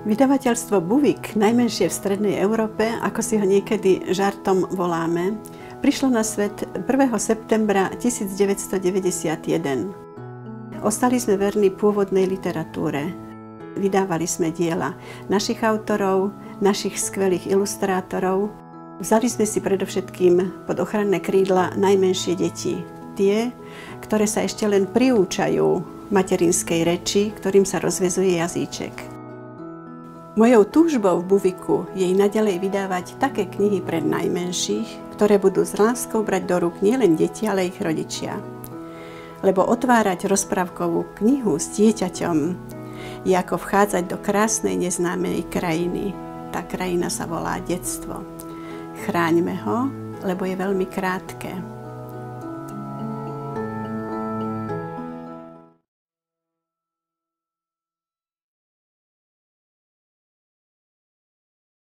Vydavateľstvo Buvik, najmenšie v strednej Európe, ako si ho niekedy žartom voláme, prišlo na svet 1. septembra 1991. Ostali sme verní pôvodnej literatúre. Vydávali sme diela našich autorov, našich skvelých ilustrátorov. Vzali sme si predovšetkým pod ochranné krídla najmenšie deti. Tie, ktoré sa ešte len priúčajú materinskej reči, ktorým sa rozvezuje jazyček. Mojou túžbou v Buviku je i naďalej vydávať také knihy pre najmenších, ktoré budú s láskou brať do rúk nielen deti, ale ich rodičia. Lebo otvárať rozprávkovú knihu s dieťaťom je ako vchádzať do krásnej neznámej krajiny. Tá krajina sa volá detstvo. Chráňme ho, lebo je veľmi krátke.